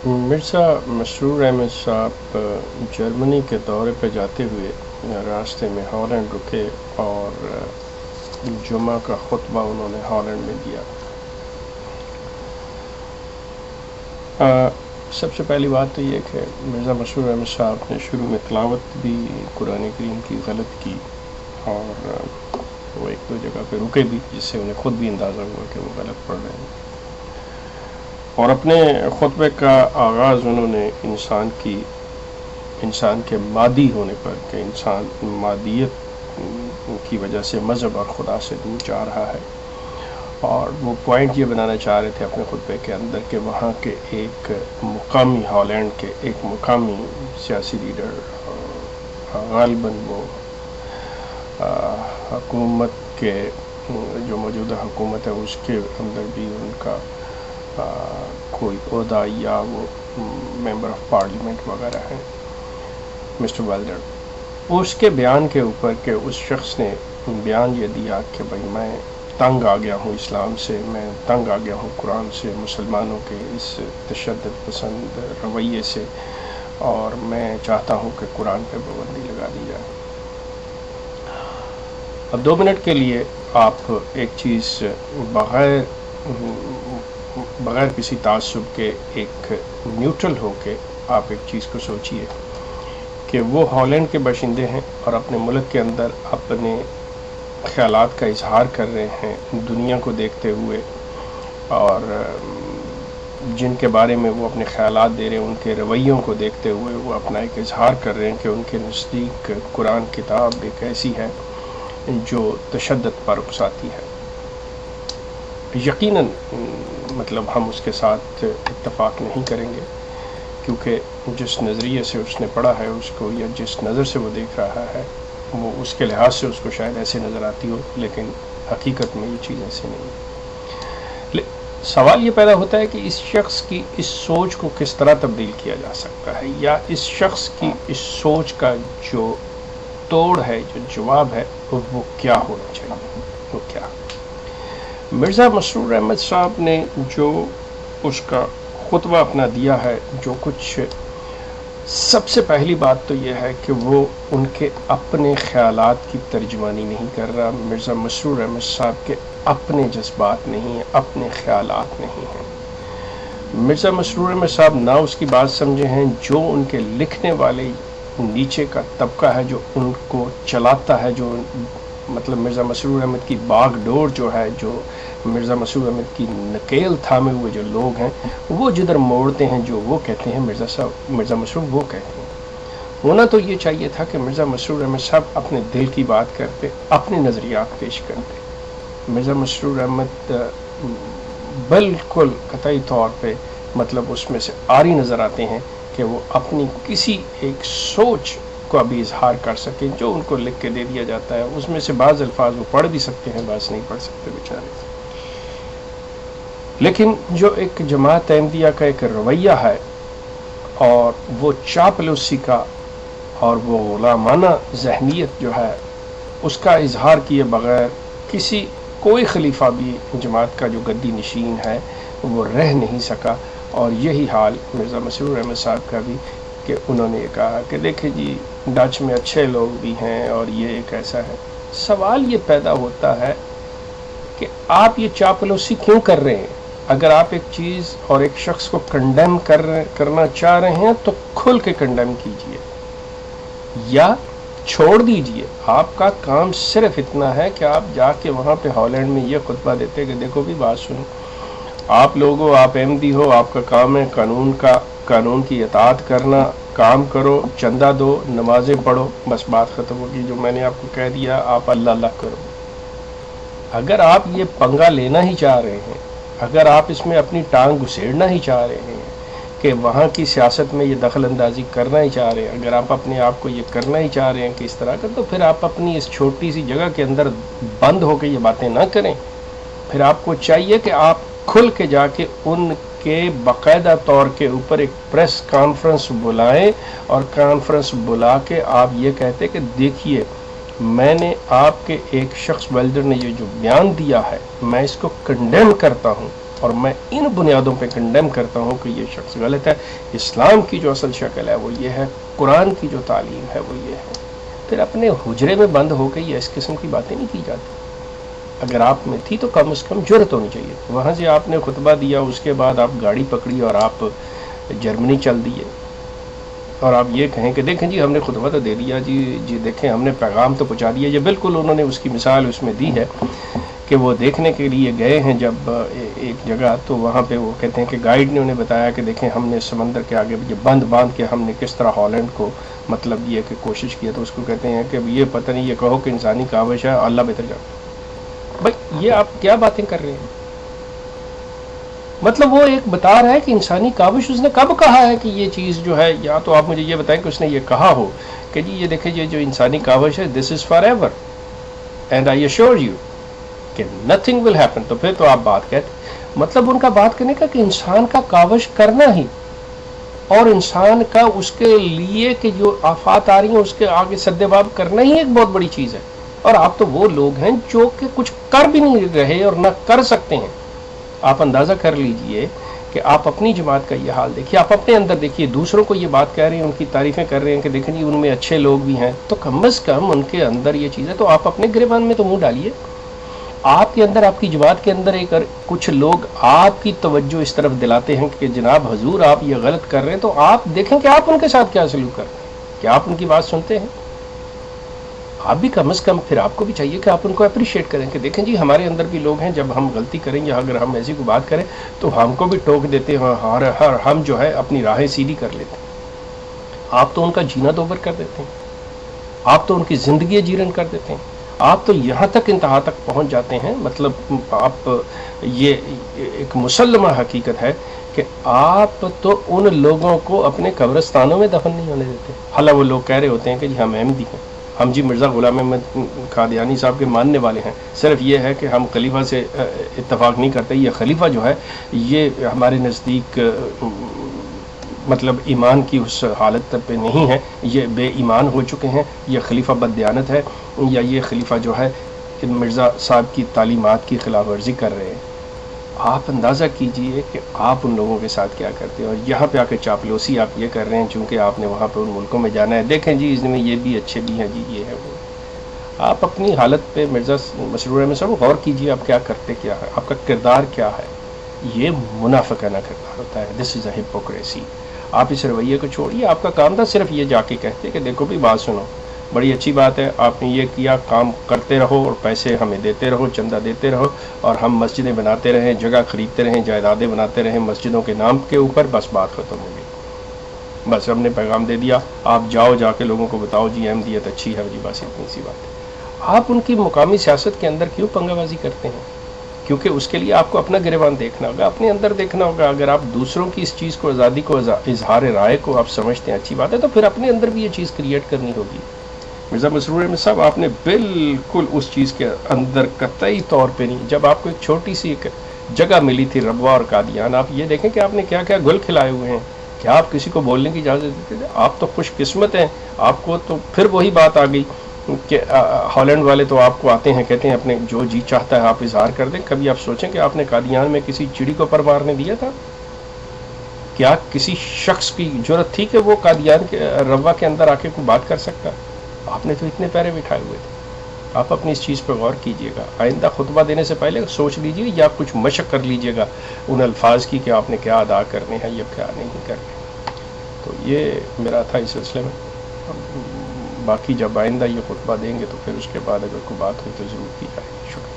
مرزا مسرور احمد صاحب جرمنی کے دورے پہ جاتے ہوئے راستے میں ہالینڈ رکے اور جمعہ کا خطبہ انہوں نے ہالینڈ میں دیا۔ سب سے پہلی بات تو یہ کہ مرزا مسرور احمد صاحب نے شروع میں تلاوت بھی قرآن کریم کی غلط کی، اور وہ ایک دو جگہ پہ رکے بھی، جس سے انہیں خود بھی اندازہ ہوا کہ وہ غلط پڑھ رہے ہیں، اور اپنے خطبے کا آغاز انہوں نے انسان کے مادی ہونے پر، کہ انسان مادیت کی وجہ سے مذہب اور خدا سے دور جا رہا ہے، اور وہ پوائنٹ یہ بنانا چاہ رہے تھے اپنے خطبے کے اندر کہ وہاں کے ایک مقامی ہالینڈ کے ایک مقامی سیاسی لیڈر، غالباً وہ حکومت کے جو موجودہ حکومت ہے اس کے اندر بھی ان کا کوئی عہدہ یا وہ ممبر آف پارلیمنٹ وغیرہ ہیں، مسٹر ویلڈر، اس کے بیان کے اوپر کہ اس شخص نے بیان یہ دیا کہ بھائی میں تنگ آ گیا ہوں اسلام سے، میں تنگ آ گیا ہوں قرآن سے، مسلمانوں کے اس تشدد پسند رویے سے، اور میں چاہتا ہوں کہ قرآن پہ پابندی لگا دی جائے۔ اب 2 منٹ کے لیے آپ ایک چیز بغیر کسی تعصب کے، ایک نیوٹرل ہو کے آپ ایک چیز کو سوچئے کہ وہ ہالینڈ کے باشندے ہیں اور اپنے ملک کے اندر اپنے خیالات کا اظہار کر رہے ہیں دنیا کو دیکھتے ہوئے، اور جن کے بارے میں وہ اپنے خیالات دے رہے ہیں ان کے رویوں کو دیکھتے ہوئے وہ اپنا ایک اظہار کر رہے ہیں کہ ان کے نزدیک قرآن کتاب ایک ایسی ہے جو تشدد پر اکساتی ہے۔ یقیناً مطلب ہم اس کے ساتھ اتفاق نہیں کریں گے، کیونکہ جس نظریے سے اس نے پڑھا ہے اس کو، یا جس نظر سے وہ دیکھ رہا ہے، وہ اس کے لحاظ سے اس کو شاید ایسے نظر آتی ہو، لیکن حقیقت میں یہ چیز ایسے نہیں ہے۔ سوال یہ پیدا ہوتا ہے کہ اس شخص کی اس سوچ کو کس طرح تبدیل کیا جا سکتا ہے، یا اس شخص کی اس سوچ کا جو توڑ ہے، جو جواب ہے، وہ کیا ہونا چاہیے، وہ کیا؟ مرزا مسرور احمد صاحب نے جو اس کا خطبہ اپنا دیا ہے، جو کچھ، سب سے پہلی بات تو یہ ہے کہ وہ ان کے اپنے خیالات کی ترجمانی نہیں کر رہا۔ مرزا مسرور احمد صاحب کے اپنے جذبات نہیں ہیں، اپنے خیالات نہیں ہیں۔ مرزا مسرور احمد صاحب نہ اس کی بات سمجھے ہیں، جو ان کے لکھنے والے نیچے کا طبقہ ہے جو ان کو چلاتا ہے، جو مطلب مرزا مسرور احمد کی باغ ڈور جو ہے، جو مرزا مسرور احمد کی نکیل تھامے ہوئے جو لوگ ہیں، وہ جدھر موڑتے ہیں جو وہ کہتے ہیں مرزا مسرور وہ کہتے ہیں۔ ہونا تو یہ چاہیے تھا کہ مرزا مسرور احمد صاحب اپنے دل کی بات کرتے، اپنے نظریات پیش کرتے۔ مرزا مسرور احمد بالکل قطعی طور پہ مطلب اس میں سے عاری نظر آتے ہیں کہ وہ اپنی کسی ایک سوچ کو ابھی اظہار کر سکیں جو ان کو لکھ کے دے دیا جاتا ہے۔ اس میں سے بعض الفاظ وہ پڑھ بھی سکتے ہیں، بعض نہیں پڑھ سکتے بیچارے۔ لیکن جو ایک جماعت احمدیہ کا ایک رویہ ہے، اور وہ چاپلوسی کا اور وہ غلامانہ ذہنیت جو ہے، اس کا اظہار کیے بغیر کوئی خلیفہ بھی جماعت کا جو گدی نشین ہے وہ رہ نہیں سکا۔ اور یہی حال مرزا مسرور احمد صاحب کا بھی، کہ انہوں نے یہ کہا کہ دیکھیں جی ڈچ میں اچھے لوگ بھی ہیں اور یہ ایک ایسا ہے۔ سوال یہ پیدا ہوتا ہے کہ آپ یہ چاپلوسی کیوں کر رہے ہیں؟ اگر آپ ایک چیز اور ایک شخص کو کنڈیم کرنا چاہ رہے ہیں تو کھل کے کنڈیم کیجئے یا چھوڑ دیجئے۔ آپ کا کام صرف اتنا ہے کہ آپ جا کے وہاں پہ ہالینڈ میں یہ خطبہ دیتے کہ دیکھو بھی بات سنو، آپ لوگوں، آپ احمدی ہو، آپ کا کام ہے قانون کی اطاعت کرنا، کام کرو، چندہ دو، نمازیں پڑھو، بس بات ختم ہوگی۔ جو میں نے آپ کو کہہ دیا آپ اللہ اللہ کرو۔ اگر آپ یہ پنگا لینا ہی چاہ رہے ہیں، اگر آپ اس میں اپنی ٹانگ گھسیڑنا ہی چاہ رہے ہیں کہ وہاں کی سیاست میں یہ دخل اندازی کرنا ہی چاہ رہے ہیں، اگر آپ اپنے آپ کو یہ کرنا ہی چاہ رہے ہیں کہ اس طرح کا، تو پھر آپ اپنی اس چھوٹی سی جگہ کے اندر بند ہو کے یہ باتیں نہ کریں۔ پھر آپ کو چاہیے کہ آپ کھل کے جا کے ان کے باقاعدہ طور کے اوپر ایک پریس کانفرنس بلائیں، اور کانفرنس بلا کے آپ یہ کہتے کہ دیکھیے میں نے آپ کے ایک شخص ویلڈر نے یہ جو بیان دیا ہے میں اس کو کنڈیم کرتا ہوں، اور میں ان بنیادوں پہ کنڈیم کرتا ہوں کہ یہ شخص غلط ہے. اسلام کی جو اصل شکل ہے وہ یہ ہے، قرآن کی جو تعلیم ہے وہ یہ ہے. پھر اپنے حجرے میں بند ہو کے یہ اس قسم کی باتیں نہیں کی جاتی. اگر آپ میں تھی تو کم از کم جرأت ہونی چاہیے. وہاں سے آپ نے خطبہ دیا، اس کے بعد آپ گاڑی پکڑی اور آپ جرمنی چل دیے، اور آپ یہ کہیں کہ دیکھیں جی ہم نے خطبہ تو دے دیا، جی دیکھیں ہم نے پیغام تو پہنچا دیا. یہ بالکل انہوں نے اس کی مثال اس میں دی ہے کہ وہ دیکھنے کے لیے گئے ہیں جب ایک جگہ، تو وہاں پہ وہ کہتے ہیں کہ گائیڈ نے انہیں بتایا کہ دیکھیں ہم نے سمندر کے آگے یہ بند باندھ کے ہم نے کس طرح ہالینڈ کو مطلب یہ کہ کوشش کیا. تو اس کو کہتے ہیں کہ یہ پتہ نہیں، یہ کہو کہ انسانی کاوش ہے، اللہ بہتر جانتا. بھائی یہ آپ کیا باتیں کر رہے ہیں؟ مطلب وہ ایک بتا رہا ہے کہ انسانی کاوش اس نے کب کہا ہے کہ یہ چیز جو ہے، یا تو آپ مجھے یہ بتائیں کہ اس نے یہ کہا ہو کہ جی یہ دیکھیں یہ جو انسانی کاوش ہے this is forever and I assure you کہ نتھنگ ول ہیپن. تو پھر تو آپ بات کہتے، مطلب ان کا بات کرنے کا کہ انسان کا کاوش کرنا ہی، اور انسان کا اس کے لیے کہ جو آفات آ رہی ہیں اس کے آگے سدباب کرنا ہی ایک بہت بڑی چیز ہے. اور آپ تو وہ لوگ ہیں جو کہ کچھ کر بھی نہیں رہے اور نہ کر سکتے ہیں. آپ اندازہ کر لیجئے کہ آپ اپنی جماعت کا یہ حال دیکھیے، آپ اپنے اندر دیکھیے، دوسروں کو یہ بات کہہ رہے ہیں، ان کی تعریفیں کر رہے ہیں کہ دیکھیں جی ان میں اچھے لوگ بھی ہیں، تو کم از کم ان کے اندر یہ چیز ہے. تو آپ اپنے گریبان میں تو منہ ڈالیے. آپ کے اندر، آپ کی جماعت کے اندر ایک کچھ لوگ آپ کی توجہ اس طرف دلاتے ہیں کہ جناب حضور آپ یہ غلط کر رہے ہیں، تو آپ دیکھیں کہ آپ ان کے ساتھ کیا سلوک کر رہے ہیں. کیا آپ ان کی بات سنتے ہیں؟ آپ بھی کم از کم پھر آپ کو بھی چاہیے کہ آپ ان کو اپریشیٹ کریں کہ دیکھیں جی ہمارے اندر بھی لوگ ہیں، جب ہم غلطی کریں یا اگر ہم ایسی کوئی بات کریں تو ہم کو بھی ٹوک دیتے ہیں، اور ہم جو ہے اپنی راہیں سیدھی کر لیتے ہیں. آپ تو ان کا جینا دوبر کر دیتے ہیں، آپ تو ان کی زندگی جیرن کر دیتے ہیں. آپ تو یہاں تک انتہا تک پہنچ جاتے ہیں، مطلب آپ، یہ ایک مسلمہ حقیقت ہے کہ آپ تو ان لوگوں کو اپنے قبرستانوں میں دفن نہیں ہونے دیتے. حالانکہ وہ لوگ کہہ رہے ہوتے ہیں کہ جی ہم احمدی ہیں، ہم جی مرزا غلام احمد قادیانی صاحب کے ماننے والے ہیں. صرف یہ ہے کہ ہم خلیفہ سے اتفاق نہیں کرتے. یہ خلیفہ جو ہے یہ ہمارے نزدیک مطلب ایمان کی اس حالت پہ نہیں ہے، یہ بے ایمان ہو چکے ہیں، یہ خلیفہ بددیانت ہے، یا یہ خلیفہ جو ہے مرزا صاحب کی تعلیمات کی خلاف ورزی کر رہے ہیں. آپ اندازہ کیجئے کہ آپ ان لوگوں کے ساتھ کیا کرتے ہیں، اور یہاں پہ آ کے چاپلوسی آپ یہ کر رہے ہیں چونکہ آپ نے وہاں پہ ان ملکوں میں جانا ہے. دیکھیں جی اس میں یہ بھی اچھے بھی ہیں جی، یہ ہے وہ. آپ اپنی حالت پہ مرزا مسرور احمد صاحب غور کیجئے، آپ کیا کرتے کیا ہے، آپ کا کردار کیا ہے. یہ منافقانہ کردار ہوتا ہے. This is a hypocrisy. آپ اس رویے کو چھوڑیے. آپ کا کام تھا صرف یہ جا کے کہتے کہ دیکھو بھی بات سنو، بڑی اچھی بات ہے آپ نے یہ کیا، کام کرتے رہو اور پیسے ہمیں دیتے رہو، چندہ دیتے رہو، اور ہم مسجدیں بناتے رہیں، جگہ خریدتے رہیں، جائیدادیں بناتے رہیں مسجدوں کے نام کے اوپر. بس بات ختم ہو گئی. بس ہم نے پیغام دے دیا، آپ جاؤ جا کے لوگوں کو بتاؤ جی احمدیت اچھی ہے جی، بس اتنی سی بات ہے. آپ ان کی مقامی سیاست کے اندر کیوں پنگا بازی کرتے ہیں؟ کیونکہ اس کے لیے آپ کو اپنا گریبان دیکھنا ہوگا، اپنے اندر دیکھنا ہوگا. اگر آپ دوسروں کی اس چیز کو، آزادی کو، اظہار رائے کو آپ سمجھتے ہیں اچھی بات ہے، تو پھر اپنے اندر بھی یہ چیز کریٹ کرنی ہوگی. مرزا مسرور احمد صاحب آپ نے بالکل اس چیز کے اندر قطعی طور پہ نہیں. جب آپ کو ایک چھوٹی سی ایک جگہ ملی تھی ربوہ اور قادیان، آپ یہ دیکھیں کہ آپ نے کیا کیا گل کھلائے ہوئے ہیں. کیا آپ کسی کو بولنے کی اجازت دیتے تھے؟ آپ تو خوش قسمت ہیں. آپ کو تو پھر وہی بات آ گئی کہ ہالینڈ والے تو آپ کو آتے ہیں کہتے ہیں اپنے جو جی چاہتا ہے آپ اظہار کر دیں. کبھی آپ سوچیں کہ آپ نے قادیان میں کسی چڑی کو پر مارنے دیا تھا؟ کیا کسی شخص کی جرت تھی کہ وہ قادیان کے ربوہ کے اندر آ کے کوئی بات کر سکتا؟ آپ نے تو اتنے پیرے بٹھائے ہوئے تھے. آپ اپنی اس چیز پہ غور کیجئے گا. آئندہ خطبہ دینے سے پہلے سوچ لیجئے یا کچھ مشق کر لیجئے گا ان الفاظ کی کہ آپ نے کیا ادا کرنے ہیں یا کیا نہیں کرنے. تو یہ میرا تھا اس سلسلے میں. باقی جب آئندہ یہ خطبہ دیں گے تو پھر اس کے بعد اگر کوئی بات ہوئی تو ضرور کی جائے گی. شکریہ.